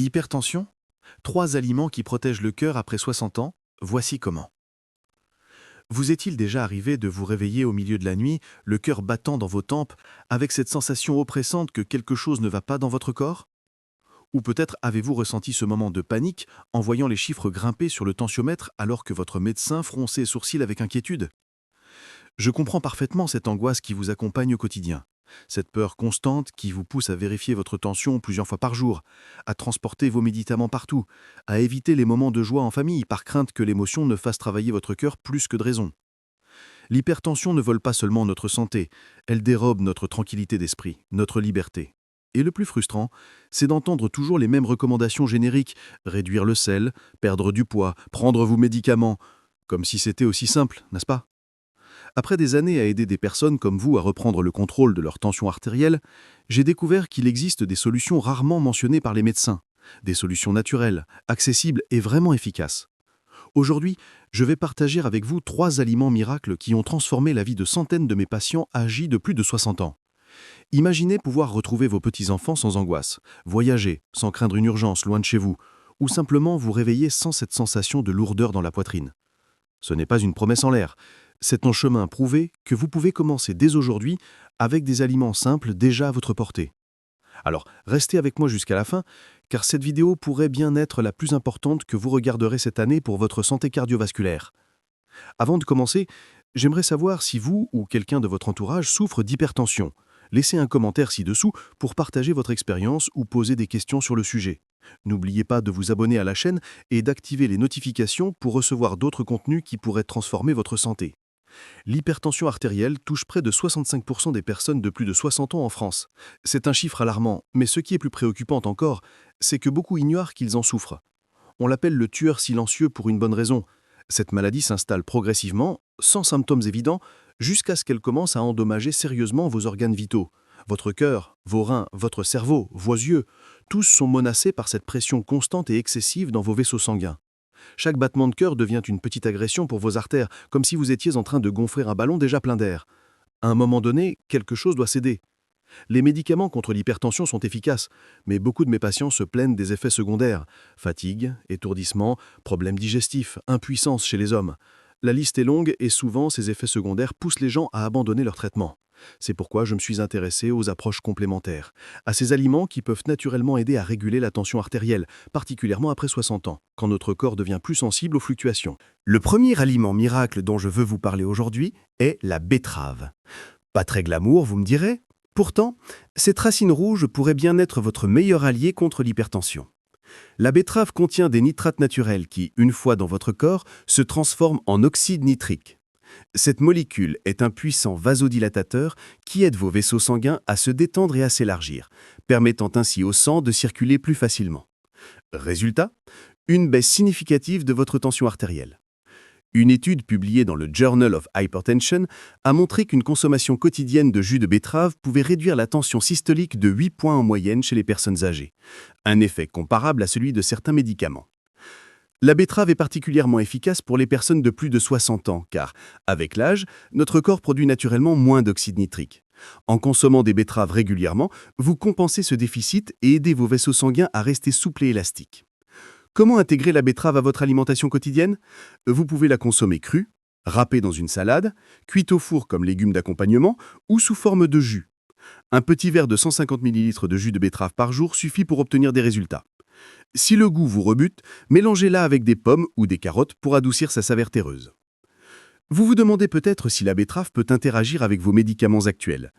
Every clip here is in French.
Hypertension? 3 aliments qui protègent le cœur après 60 ans, voici comment. Vous est-il déjà arrivé de vous réveiller au milieu de la nuit, le cœur battant dans vos tempes, avec cette sensation oppressante que quelque chose ne va pas dans votre corps? Ou peut-être avez-vous ressenti ce moment de panique en voyant les chiffres grimper sur le tensiomètre alors que votre médecin fronçait les sourcils avec inquiétude? Je comprends parfaitement cette angoisse qui vous accompagne au quotidien. Cette peur constante qui vous pousse à vérifier votre tension plusieurs fois par jour, à transporter vos médicaments partout, à éviter les moments de joie en famille par crainte que l'émotion ne fasse travailler votre cœur plus que de raison. L'hypertension ne vole pas seulement notre santé, elle dérobe notre tranquillité d'esprit, notre liberté. Et le plus frustrant, c'est d'entendre toujours les mêmes recommandations génériques, réduire le sel, perdre du poids, prendre vos médicaments, comme si c'était aussi simple, n'est-ce pas? Après des années à aider des personnes comme vous à reprendre le contrôle de leur tension artérielle, j'ai découvert qu'il existe des solutions rarement mentionnées par les médecins, des solutions naturelles, accessibles et vraiment efficaces. Aujourd'hui, je vais partager avec vous 3 aliments miracles qui ont transformé la vie de centaines de mes patients âgés de plus de 60 ans. Imaginez pouvoir retrouver vos petits-enfants sans angoisse, voyager sans craindre une urgence loin de chez vous, ou simplement vous réveiller sans cette sensation de lourdeur dans la poitrine. Ce n'est pas une promesse en l'air. C'est un chemin prouvé que vous pouvez commencer dès aujourd'hui avec des aliments simples déjà à votre portée. Alors, restez avec moi jusqu'à la fin, car cette vidéo pourrait bien être la plus importante que vous regarderez cette année pour votre santé cardiovasculaire. Avant de commencer, j'aimerais savoir si vous ou quelqu'un de votre entourage souffre d'hypertension. Laissez un commentaire ci-dessous pour partager votre expérience ou poser des questions sur le sujet. N'oubliez pas de vous abonner à la chaîne et d'activer les notifications pour recevoir d'autres contenus qui pourraient transformer votre santé. L'hypertension artérielle touche près de 65% des personnes de plus de 60 ans en France. C'est un chiffre alarmant, mais ce qui est plus préoccupant encore, c'est que beaucoup ignorent qu'ils en souffrent. On l'appelle le tueur silencieux pour une bonne raison. Cette maladie s'installe progressivement, sans symptômes évidents, jusqu'à ce qu'elle commence à endommager sérieusement vos organes vitaux. Votre cœur, vos reins, votre cerveau, vos yeux, tous sont menacés par cette pression constante et excessive dans vos vaisseaux sanguins. Chaque battement de cœur devient une petite agression pour vos artères, comme si vous étiez en train de gonfler un ballon déjà plein d'air. À un moment donné, quelque chose doit céder. Les médicaments contre l'hypertension sont efficaces, mais beaucoup de mes patients se plaignent des effets secondaires. Fatigue, étourdissement, problèmes digestifs, impuissance chez les hommes. La liste est longue et souvent ces effets secondaires poussent les gens à abandonner leur traitement. C'est pourquoi je me suis intéressé aux approches complémentaires, à ces aliments qui peuvent naturellement aider à réguler la tension artérielle, particulièrement après 60 ans, quand notre corps devient plus sensible aux fluctuations. Le premier aliment miracle dont je veux vous parler aujourd'hui est la betterave. Pas très glamour, vous me direz? Pourtant, cette racine rouge pourrait bien être votre meilleur allié contre l'hypertension. La betterave contient des nitrates naturels qui, une fois dans votre corps, se transforment en oxyde nitrique. Cette molécule est un puissant vasodilatateur qui aide vos vaisseaux sanguins à se détendre et à s'élargir, permettant ainsi au sang de circuler plus facilement. Résultat, une baisse significative de votre tension artérielle. Une étude publiée dans le Journal of Hypertension a montré qu'une consommation quotidienne de jus de betterave pouvait réduire la tension systolique de 8 points en moyenne chez les personnes âgées, un effet comparable à celui de certains médicaments. La betterave est particulièrement efficace pour les personnes de plus de 60 ans, car, avec l'âge, notre corps produit naturellement moins d'oxyde nitrique. En consommant des betteraves régulièrement, vous compensez ce déficit et aidez vos vaisseaux sanguins à rester souples et élastiques. Comment intégrer la betterave à votre alimentation quotidienne? Vous pouvez la consommer crue, râpée dans une salade, cuite au four comme légume d'accompagnement ou sous forme de jus. Un petit verre de 150 ml de jus de betterave par jour suffit pour obtenir des résultats. Si le goût vous rebute, mélangez-la avec des pommes ou des carottes pour adoucir sa saveur terreuse. Vous vous demandez peut-être si la betterave peut interagir avec vos médicaments actuels.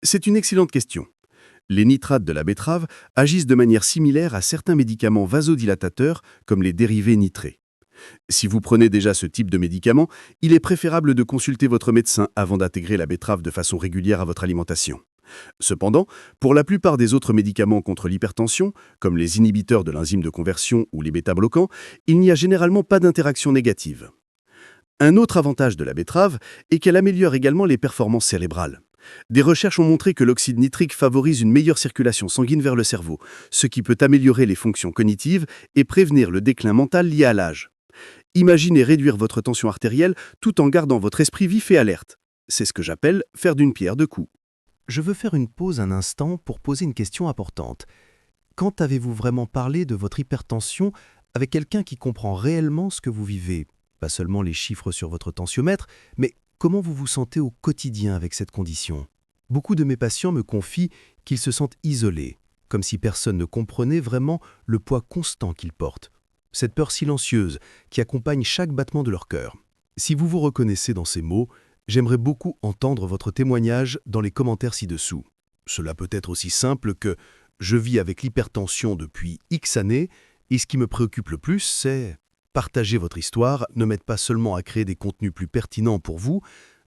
C'est une excellente question. Les nitrates de la betterave agissent de manière similaire à certains médicaments vasodilatateurs comme les dérivés nitrés. Si vous prenez déjà ce type de médicament, il est préférable de consulter votre médecin avant d'intégrer la betterave de façon régulière à votre alimentation. Cependant, pour la plupart des autres médicaments contre l'hypertension, comme les inhibiteurs de l'enzyme de conversion ou les bêta-bloquants, il n'y a généralement pas d'interaction négative. Un autre avantage de la betterave est qu'elle améliore également les performances cérébrales. Des recherches ont montré que l'oxyde nitrique favorise une meilleure circulation sanguine vers le cerveau, ce qui peut améliorer les fonctions cognitives et prévenir le déclin mental lié à l'âge. Imaginez réduire votre tension artérielle tout en gardant votre esprit vif et alerte. C'est ce que j'appelle faire d'une pierre deux coups. Je veux faire une pause un instant pour poser une question importante. quand avez-vous vraiment parlé de votre hypertension avec quelqu'un qui comprend réellement ce que vous vivez? Pas seulement les chiffres sur votre tensiomètre, mais comment vous vous sentez au quotidien avec cette condition? Beaucoup de mes patients me confient qu'ils se sentent isolés, comme si personne ne comprenait vraiment le poids constant qu'ils portent. Cette peur silencieuse qui accompagne chaque battement de leur cœur. Si vous vous reconnaissez dans ces mots, j'aimerais beaucoup entendre votre témoignage dans les commentaires ci-dessous. Cela peut être aussi simple que « je vis avec l'hypertension depuis X années et ce qui me préoccupe le plus, c'est… » Partager votre histoire ne m'aide pas seulement à créer des contenus plus pertinents pour vous,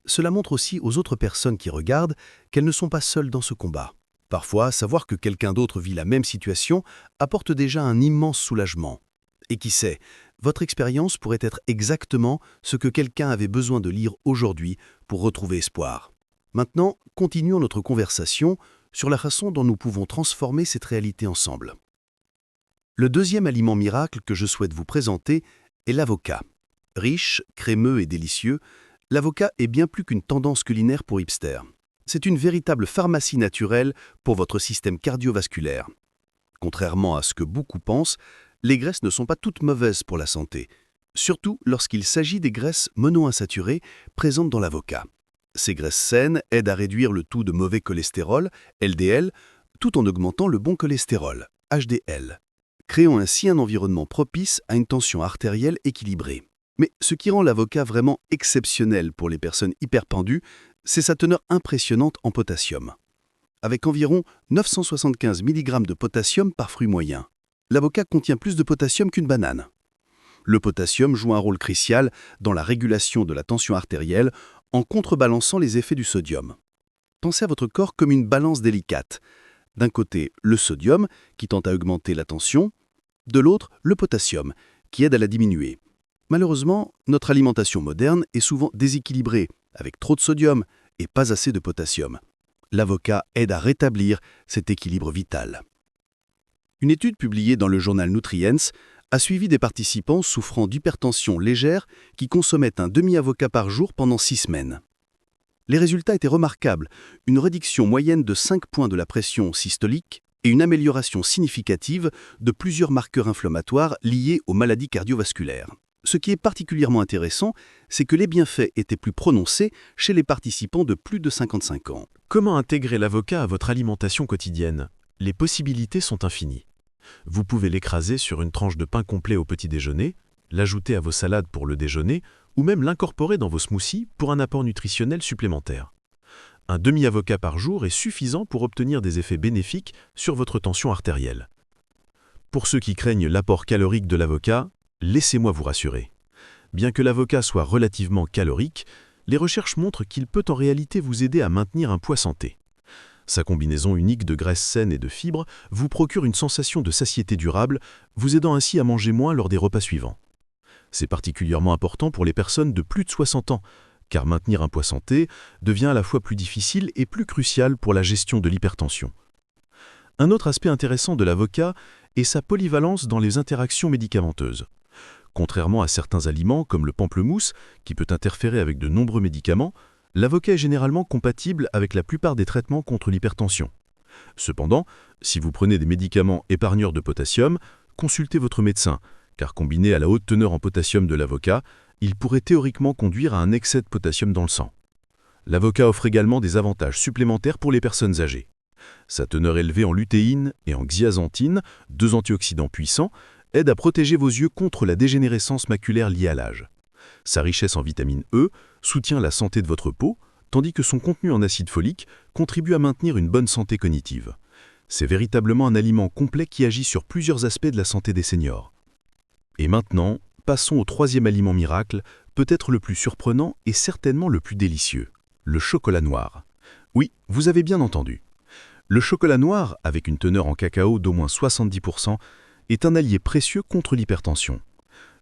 cela montre aussi aux autres personnes qui regardent qu'elles ne sont pas seules dans ce combat. Parfois, savoir que quelqu'un d'autre vit la même situation apporte déjà un immense soulagement. Et qui sait, votre expérience pourrait être exactement ce que quelqu'un avait besoin de lire aujourd'hui pour retrouver espoir. Maintenant, continuons notre conversation sur la façon dont nous pouvons transformer cette réalité ensemble. Le deuxième aliment miracle que je souhaite vous présenter est l'avocat. Riche, crémeux et délicieux, l'avocat est bien plus qu'une tendance culinaire pour hipsters. C'est une véritable pharmacie naturelle pour votre système cardiovasculaire. Contrairement à ce que beaucoup pensent, les graisses ne sont pas toutes mauvaises pour la santé, surtout lorsqu'il s'agit des graisses monoinsaturées présentes dans l'avocat. Ces graisses saines aident à réduire le taux de mauvais cholestérol, LDL, tout en augmentant le bon cholestérol, HDL, créant ainsi un environnement propice à une tension artérielle équilibrée. Mais ce qui rend l'avocat vraiment exceptionnel pour les personnes hyperpendues, c'est sa teneur impressionnante en potassium. Avec environ 975 mg de potassium par fruit moyen, l'avocat contient plus de potassium qu'une banane. Le potassium joue un rôle crucial dans la régulation de la tension artérielle en contrebalançant les effets du sodium. Pensez à votre corps comme une balance délicate. D'un côté, le sodium, qui tend à augmenter la tension, de l'autre, le potassium, qui aide à la diminuer. Malheureusement, notre alimentation moderne est souvent déséquilibrée, avec trop de sodium et pas assez de potassium. L'avocat aide à rétablir cet équilibre vital. Une étude publiée dans le journal Nutrients a suivi des participants souffrant d'hypertension légère qui consommaient un demi-avocat par jour pendant 6 semaines. Les résultats étaient remarquables, une réduction moyenne de 5 points de la pression systolique et une amélioration significative de plusieurs marqueurs inflammatoires liés aux maladies cardiovasculaires. Ce qui est particulièrement intéressant, c'est que les bienfaits étaient plus prononcés chez les participants de plus de 55 ans. Comment intégrer l'avocat à votre alimentation quotidienne? Les possibilités sont infinies. Vous pouvez l'écraser sur une tranche de pain complet au petit déjeuner, l'ajouter à vos salades pour le déjeuner, ou même l'incorporer dans vos smoothies pour un apport nutritionnel supplémentaire. Un demi-avocat par jour est suffisant pour obtenir des effets bénéfiques sur votre tension artérielle. Pour ceux qui craignent l'apport calorique de l'avocat, laissez-moi vous rassurer. Bien que l'avocat soit relativement calorique, les recherches montrent qu'il peut en réalité vous aider à maintenir un poids santé. Sa combinaison unique de graisses saines et de fibres vous procure une sensation de satiété durable, vous aidant ainsi à manger moins lors des repas suivants. C'est particulièrement important pour les personnes de plus de 60 ans, car maintenir un poids santé devient à la fois plus difficile et plus crucial pour la gestion de l'hypertension. Un autre aspect intéressant de l'avocat est sa polyvalence dans les interactions médicamenteuses. Contrairement à certains aliments comme le pamplemousse, qui peut interférer avec de nombreux médicaments, l'avocat est généralement compatible avec la plupart des traitements contre l'hypertension. Cependant, si vous prenez des médicaments épargneurs de potassium, consultez votre médecin, car combiné à la haute teneur en potassium de l'avocat, il pourrait théoriquement conduire à un excès de potassium dans le sang. L'avocat offre également des avantages supplémentaires pour les personnes âgées. Sa teneur élevée en lutéine et en zeaxanthine, 2 antioxydants puissants, aide à protéger vos yeux contre la dégénérescence maculaire liée à l'âge. Sa richesse en vitamine E soutient la santé de votre peau, tandis que son contenu en acide folique contribue à maintenir une bonne santé cognitive. C'est véritablement un aliment complet qui agit sur plusieurs aspects de la santé des seniors. Et maintenant, passons au troisième aliment miracle, peut-être le plus surprenant et certainement le plus délicieux, le chocolat noir. Oui, vous avez bien entendu. Le chocolat noir, avec une teneur en cacao d'au moins 70%, est un allié précieux contre l'hypertension.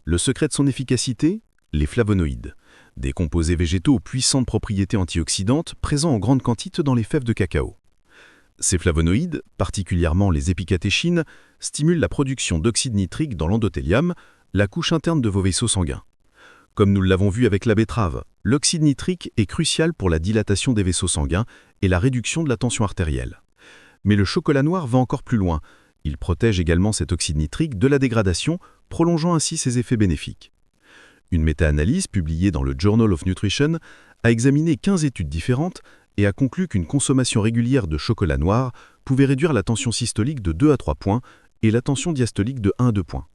Le secret de son efficacité? Les flavonoïdes, des composés végétaux aux puissantes propriétés antioxydantes présents en grande quantité dans les fèves de cacao. Ces flavonoïdes, particulièrement les épicatéchines, stimulent la production d'oxyde nitrique dans l'endothélium, la couche interne de vos vaisseaux sanguins. Comme nous l'avons vu avec la betterave, l'oxyde nitrique est crucial pour la dilatation des vaisseaux sanguins et la réduction de la tension artérielle. Mais le chocolat noir va encore plus loin, Il protège également cet oxyde nitrique de la dégradation, prolongeant ainsi ses effets bénéfiques. Une méta-analyse publiée dans le Journal of Nutrition a examiné 15 études différentes et a conclu qu'une consommation régulière de chocolat noir pouvait réduire la tension systolique de 2 à 3 points et la tension diastolique de 1 à 2 points.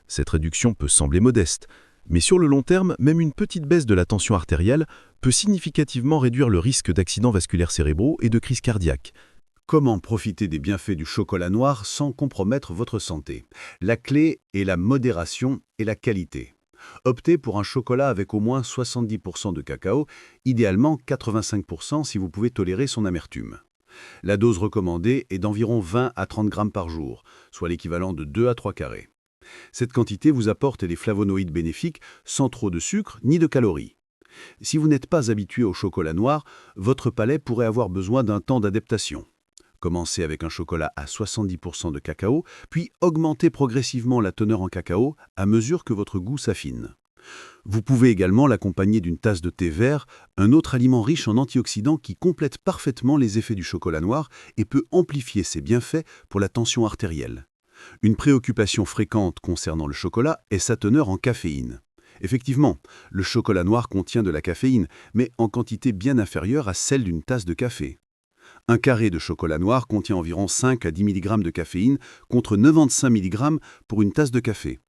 Cette réduction peut sembler modeste, mais sur le long terme, même une petite baisse de la tension artérielle peut significativement réduire le risque d'accidents vasculaires cérébraux et de crise cardiaque. Comment profiter des bienfaits du chocolat noir sans compromettre votre santé? La clé est la modération et la qualité. Optez pour un chocolat avec au moins 70% de cacao, idéalement 85% si vous pouvez tolérer son amertume. La dose recommandée est d'environ 20 à 30 grammes par jour, soit l'équivalent de 2 à 3 carrés. Cette quantité vous apporte les flavonoïdes bénéfiques sans trop de sucre ni de calories. Si vous n'êtes pas habitué au chocolat noir, votre palais pourrait avoir besoin d'un temps d'adaptation. Commencez avec un chocolat à 70% de cacao, puis augmentez progressivement la teneur en cacao à mesure que votre goût s'affine. Vous pouvez également l'accompagner d'une tasse de thé vert, un autre aliment riche en antioxydants qui complète parfaitement les effets du chocolat noir et peut amplifier ses bienfaits pour la tension artérielle. Une préoccupation fréquente concernant le chocolat est sa teneur en caféine. Effectivement, le chocolat noir contient de la caféine, mais en quantité bien inférieure à celle d'une tasse de café. Un carré de chocolat noir contient environ 5 à 10 mg de caféine contre 95 mg pour une tasse de café.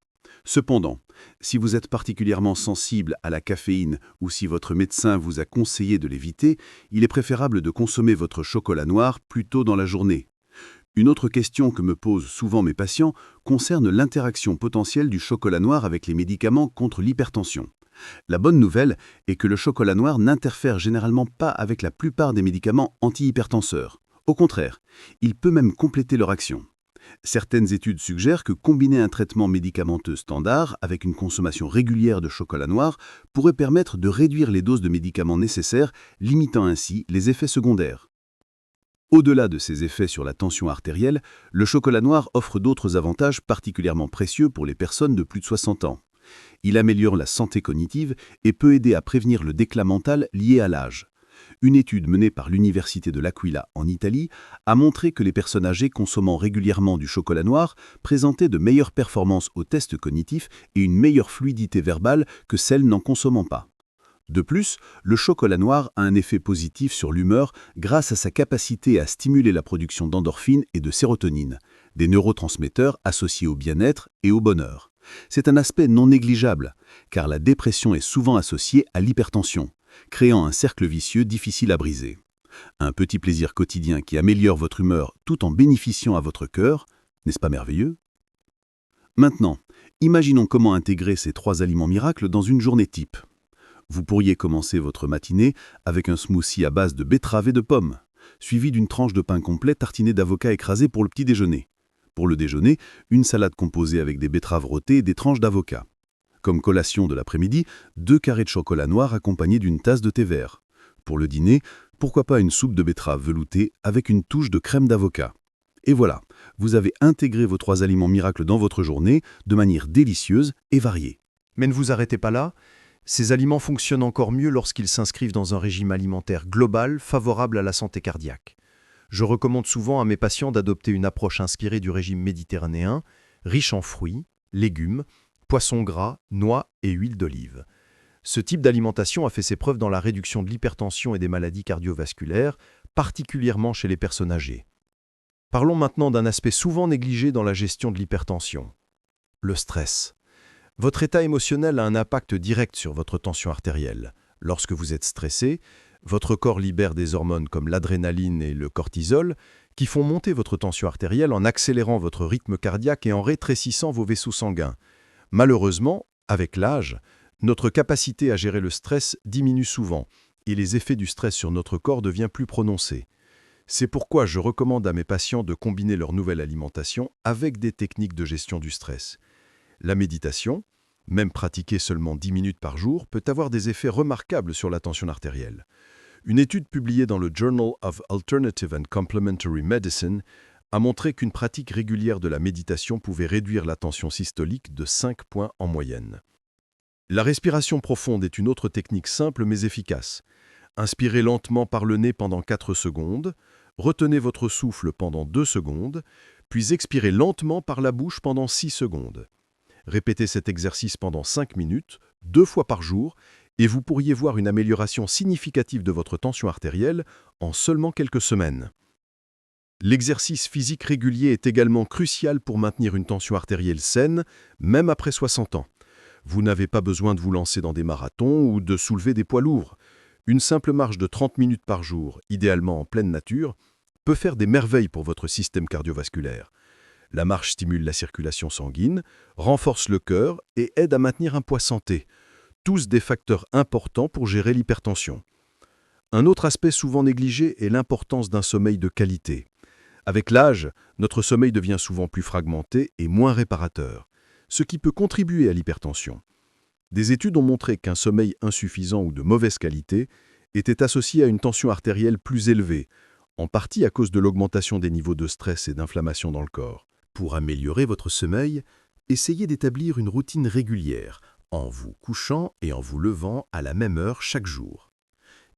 Cependant, si vous êtes particulièrement sensible à la caféine ou si votre médecin vous a conseillé de l'éviter, il est préférable de consommer votre chocolat noir plus tôt dans la journée. Une autre question que me posent souvent mes patients concerne l'interaction potentielle du chocolat noir avec les médicaments contre l'hypertension. La bonne nouvelle est que le chocolat noir n'interfère généralement pas avec la plupart des médicaments antihypertenseurs. Au contraire, il peut même compléter leur action. Certaines études suggèrent que combiner un traitement médicamenteux standard avec une consommation régulière de chocolat noir pourrait permettre de réduire les doses de médicaments nécessaires, limitant ainsi les effets secondaires. Au-delà de ses effets sur la tension artérielle, le chocolat noir offre d'autres avantages particulièrement précieux pour les personnes de plus de 60 ans. Il améliore la santé cognitive et peut aider à prévenir le déclin mental lié à l'âge. Une étude menée par l'Université de l'Aquila en Italie a montré que les personnes âgées consommant régulièrement du chocolat noir présentaient de meilleures performances aux tests cognitifs et une meilleure fluidité verbale que celles n'en consommant pas. De plus, le chocolat noir a un effet positif sur l'humeur grâce à sa capacité à stimuler la production d'endorphines et de sérotonine, des neurotransmetteurs associés au bien-être et au bonheur. C'est un aspect non négligeable, car la dépression est souvent associée à l'hypertension, créant un cercle vicieux difficile à briser. Un petit plaisir quotidien qui améliore votre humeur tout en bénéficiant à votre cœur, n'est-ce pas merveilleux? Maintenant, imaginons comment intégrer ces 3 aliments miracles dans une journée type. Vous pourriez commencer votre matinée avec un smoothie à base de betteraves et de pommes, suivi d'une tranche de pain complet tartiné d'avocat écrasé pour le petit déjeuner. Pour le déjeuner, une salade composée avec des betteraves rôtées et des tranches d'avocat. Comme collation de l'après-midi, 2 carrés de chocolat noir accompagnés d'une tasse de thé vert. Pour le dîner, pourquoi pas une soupe de betterave veloutée avec une touche de crème d'avocat. Et voilà, vous avez intégré vos 3 aliments miracles dans votre journée de manière délicieuse et variée. Mais ne vous arrêtez pas là. Ces aliments fonctionnent encore mieux lorsqu'ils s'inscrivent dans un régime alimentaire global favorable à la santé cardiaque. Je recommande souvent à mes patients d'adopter une approche inspirée du régime méditerranéen, riche en fruits, légumes, poissons gras, noix et huile d'olive. Ce type d'alimentation a fait ses preuves dans la réduction de l'hypertension et des maladies cardiovasculaires, particulièrement chez les personnes âgées. Parlons maintenant d'un aspect souvent négligé dans la gestion de l'hypertension, le stress. Votre état émotionnel a un impact direct sur votre tension artérielle. Lorsque vous êtes stressé, votre corps libère des hormones comme l'adrénaline et le cortisol qui font monter votre tension artérielle en accélérant votre rythme cardiaque et en rétrécissant vos vaisseaux sanguins. Malheureusement, avec l'âge, notre capacité à gérer le stress diminue souvent et les effets du stress sur notre corps deviennent plus prononcés. C'est pourquoi je recommande à mes patients de combiner leur nouvelle alimentation avec des techniques de gestion du stress. La méditation, même pratiquée seulement 10 minutes par jour, peut avoir des effets remarquables sur la tension artérielle. Une étude publiée dans le Journal of Alternative and Complementary Medicine a montré qu'une pratique régulière de la méditation pouvait réduire la tension systolique de 5 points en moyenne. La respiration profonde est une autre technique simple mais efficace. Inspirez lentement par le nez pendant 4 secondes, retenez votre souffle pendant 2 secondes, puis expirez lentement par la bouche pendant 6 secondes. Répétez cet exercice pendant 5 minutes, 2 fois par jour, et vous pourriez voir une amélioration significative de votre tension artérielle en seulement quelques semaines. L'exercice physique régulier est également crucial pour maintenir une tension artérielle saine, même après 60 ans. Vous n'avez pas besoin de vous lancer dans des marathons ou de soulever des poids lourds. Une simple marche de 30 minutes par jour, idéalement en pleine nature, peut faire des merveilles pour votre système cardiovasculaire. La marche stimule la circulation sanguine, renforce le cœur et aide à maintenir un poids santé. Tous des facteurs importants pour gérer l'hypertension. Un autre aspect souvent négligé est l'importance d'un sommeil de qualité. Avec l'âge, notre sommeil devient souvent plus fragmenté et moins réparateur, ce qui peut contribuer à l'hypertension. Des études ont montré qu'un sommeil insuffisant ou de mauvaise qualité était associé à une tension artérielle plus élevée, en partie à cause de l'augmentation des niveaux de stress et d'inflammation dans le corps. Pour améliorer votre sommeil, essayez d'établir une routine régulière, en vous couchant et en vous levant à la même heure chaque jour.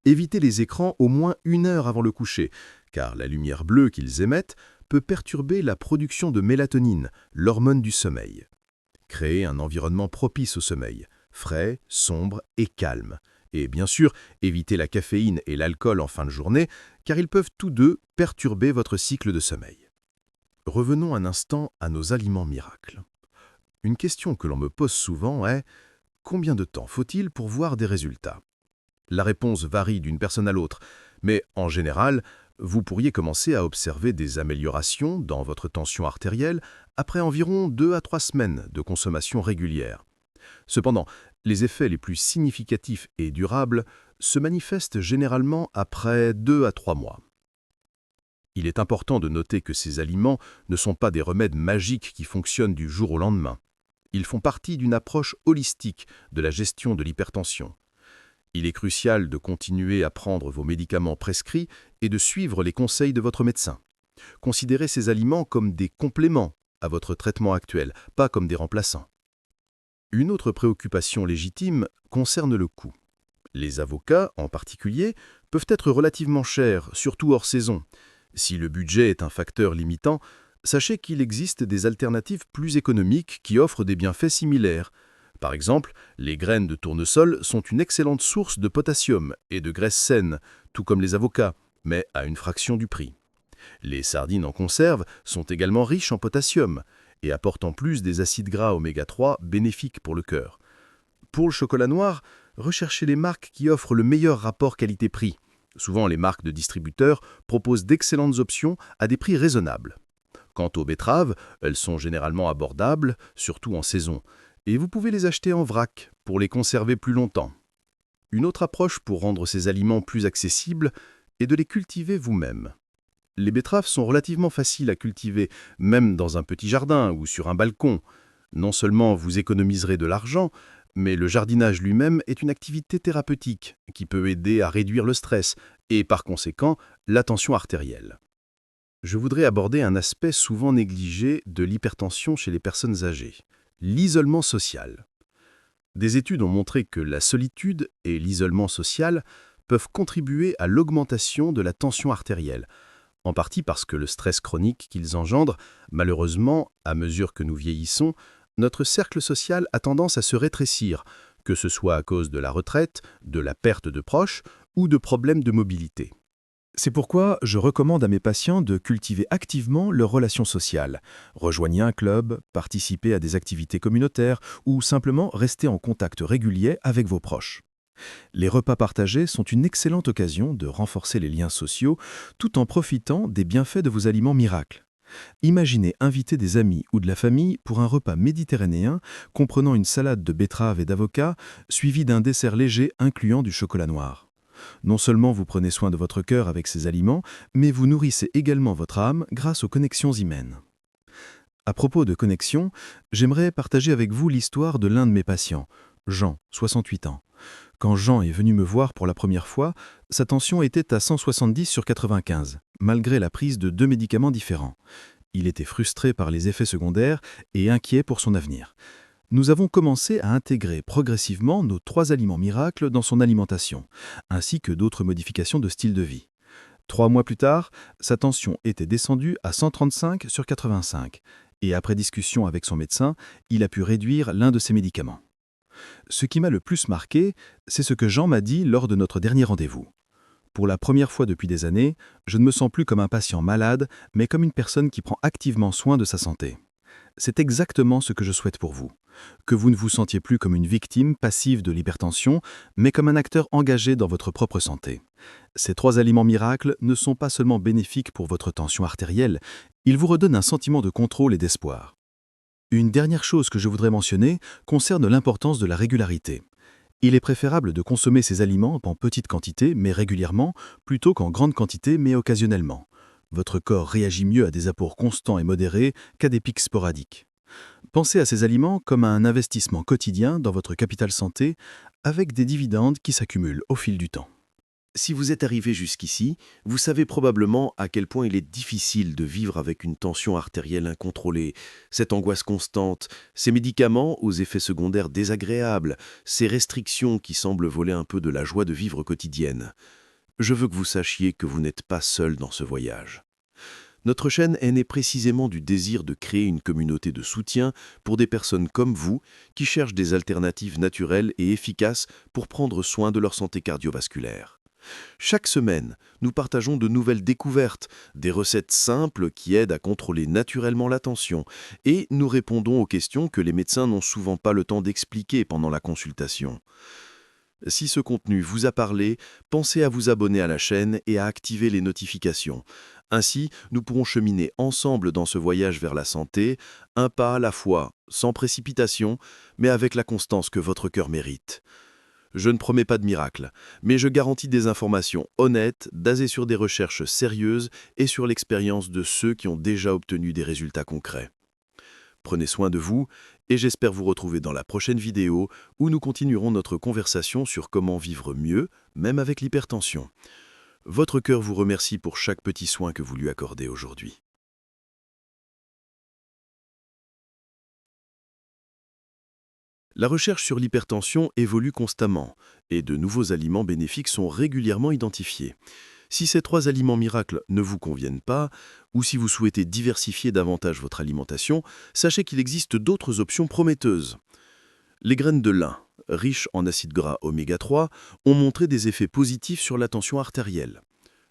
Évitez les écrans au moins 1 heure avant le coucher, car la lumière bleue qu'ils émettent peut perturber la production de mélatonine, l'hormone du sommeil. Créez un environnement propice au sommeil, frais, sombre et calme. Et bien sûr, évitez la caféine et l'alcool en fin de journée, car ils peuvent tous deux perturber votre cycle de sommeil. Revenons un instant à nos aliments miracles. Une question que l'on me pose souvent est « Combien de temps faut-il pour voir des résultats ?» La réponse varie d'une personne à l'autre, mais en général, vous pourriez commencer à observer des améliorations dans votre tension artérielle après environ 2 à 3 semaines de consommation régulière. Cependant, les effets les plus significatifs et durables se manifestent généralement après 2 à 3 mois. Il est important de noter que ces aliments ne sont pas des remèdes magiques qui fonctionnent du jour au lendemain. Ils font partie d'une approche holistique de la gestion de l'hypertension. Il est crucial de continuer à prendre vos médicaments prescrits et de suivre les conseils de votre médecin. Considérez ces aliments comme des compléments à votre traitement actuel, pas comme des remplaçants. Une autre préoccupation légitime concerne le coût. Les avocats, en particulier, peuvent être relativement chers, surtout hors saison. Si le budget est un facteur limitant, sachez qu'il existe des alternatives plus économiques qui offrent des bienfaits similaires. Par exemple, les graines de tournesol sont une excellente source de potassium et de graisse saine, tout comme les avocats, mais à une fraction du prix. Les sardines en conserve sont également riches en potassium et apportent en plus des acides gras oméga 3 bénéfiques pour le cœur. Pour le chocolat noir, recherchez les marques qui offrent le meilleur rapport qualité-prix. Souvent, les marques de distributeurs proposent d'excellentes options à des prix raisonnables. Quant aux betteraves, elles sont généralement abordables, surtout en saison, et vous pouvez les acheter en vrac pour les conserver plus longtemps. Une autre approche pour rendre ces aliments plus accessibles est de les cultiver vous-même. Les betteraves sont relativement faciles à cultiver, même dans un petit jardin ou sur un balcon. Non seulement vous économiserez de l'argent, mais le jardinage lui-même est une activité thérapeutique qui peut aider à réduire le stress et par conséquent la tension artérielle. Je voudrais aborder un aspect souvent négligé de l'hypertension chez les personnes âgées, l'isolement social. Des études ont montré que la solitude et l'isolement social peuvent contribuer à l'augmentation de la tension artérielle, en partie parce que le stress chronique qu'ils engendrent, malheureusement, à mesure que nous vieillissons, notre cercle social a tendance à se rétrécir, que ce soit à cause de la retraite, de la perte de proches ou de problèmes de mobilité. C'est pourquoi je recommande à mes patients de cultiver activement leurs relations sociales. Rejoignez un club, participez à des activités communautaires ou simplement restez en contact régulier avec vos proches. Les repas partagés sont une excellente occasion de renforcer les liens sociaux tout en profitant des bienfaits de vos aliments miracles. Imaginez inviter des amis ou de la famille pour un repas méditerranéen comprenant une salade de betteraves et d'avocats suivi d'un dessert léger incluant du chocolat noir. Non seulement vous prenez soin de votre cœur avec ces aliments, mais vous nourrissez également votre âme grâce aux connexions humaines. À propos de connexions, j'aimerais partager avec vous l'histoire de l'un de mes patients, Jean, 68 ans. Quand Jean est venu me voir pour la première fois, sa tension était à 170/95, malgré la prise de 2 médicaments différents. Il était frustré par les effets secondaires et inquiet pour son avenir. Nous avons commencé à intégrer progressivement nos 3 aliments miracles dans son alimentation, ainsi que d'autres modifications de style de vie. 3 mois plus tard, sa tension était descendue à 135 sur 85. Et après discussion avec son médecin, il a pu réduire l'un de ses médicaments. Ce qui m'a le plus marqué, c'est ce que Jean m'a dit lors de notre dernier rendez-vous. Pour la première fois depuis des années, je ne me sens plus comme un patient malade, mais comme une personne qui prend activement soin de sa santé. C'est exactement ce que je souhaite pour vous. Que vous ne vous sentiez plus comme une victime passive de l'hypertension, mais comme un acteur engagé dans votre propre santé. Ces 3 aliments miracles ne sont pas seulement bénéfiques pour votre tension artérielle, ils vous redonnent un sentiment de contrôle et d'espoir. Une dernière chose que je voudrais mentionner concerne l'importance de la régularité. Il est préférable de consommer ces aliments en petite quantité mais régulièrement, plutôt qu'en grande quantité mais occasionnellement. Votre corps réagit mieux à des apports constants et modérés qu'à des pics sporadiques. Pensez à ces aliments comme à un investissement quotidien dans votre capital santé avec des dividendes qui s'accumulent au fil du temps. Si vous êtes arrivé jusqu'ici, vous savez probablement à quel point il est difficile de vivre avec une tension artérielle incontrôlée, cette angoisse constante, ces médicaments aux effets secondaires désagréables, ces restrictions qui semblent voler un peu de la joie de vivre quotidienne. Je veux que vous sachiez que vous n'êtes pas seul dans ce voyage. Notre chaîne est née précisément du désir de créer une communauté de soutien pour des personnes comme vous qui cherchent des alternatives naturelles et efficaces pour prendre soin de leur santé cardiovasculaire. Chaque semaine, nous partageons de nouvelles découvertes, des recettes simples qui aident à contrôler naturellement la tension, et nous répondons aux questions que les médecins n'ont souvent pas le temps d'expliquer pendant la consultation. Si ce contenu vous a parlé, pensez à vous abonner à la chaîne et à activer les notifications. Ainsi, nous pourrons cheminer ensemble dans ce voyage vers la santé, un pas à la fois, sans précipitation, mais avec la constance que votre cœur mérite. Je ne promets pas de miracle, mais je garantis des informations honnêtes, basées sur des recherches sérieuses et sur l'expérience de ceux qui ont déjà obtenu des résultats concrets. Prenez soin de vous et j'espère vous retrouver dans la prochaine vidéo où nous continuerons notre conversation sur comment vivre mieux, même avec l'hypertension. Votre cœur vous remercie pour chaque petit soin que vous lui accordez aujourd'hui. La recherche sur l'hypertension évolue constamment et de nouveaux aliments bénéfiques sont régulièrement identifiés. Si ces 3 aliments miracles ne vous conviennent pas, ou si vous souhaitez diversifier davantage votre alimentation, sachez qu'il existe d'autres options prometteuses. Les graines de lin, riches en acides gras oméga 3, ont montré des effets positifs sur la tension artérielle.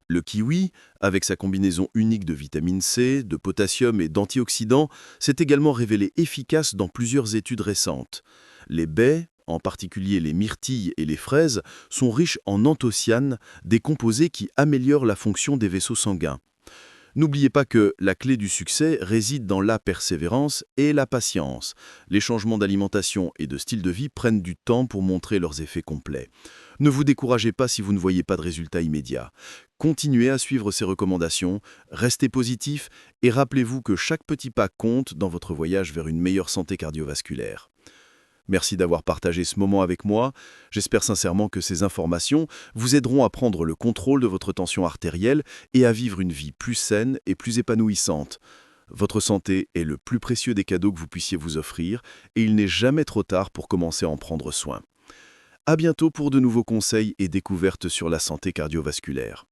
Le kiwi, avec sa combinaison unique de vitamine C, de potassium et d'antioxydants, s'est également révélé efficace dans plusieurs études récentes. Les baies, en particulier les myrtilles et les fraises, sont riches en anthocyanes, des composés qui améliorent la fonction des vaisseaux sanguins. N'oubliez pas que la clé du succès réside dans la persévérance et la patience. Les changements d'alimentation et de style de vie prennent du temps pour montrer leurs effets complets. Ne vous découragez pas si vous ne voyez pas de résultats immédiats. Continuez à suivre ces recommandations, restez positif et rappelez-vous que chaque petit pas compte dans votre voyage vers une meilleure santé cardiovasculaire. Merci d'avoir partagé ce moment avec moi. J'espère sincèrement que ces informations vous aideront à prendre le contrôle de votre tension artérielle et à vivre une vie plus saine et plus épanouissante. Votre santé est le plus précieux des cadeaux que vous puissiez vous offrir et il n'est jamais trop tard pour commencer à en prendre soin. À bientôt pour de nouveaux conseils et découvertes sur la santé cardiovasculaire.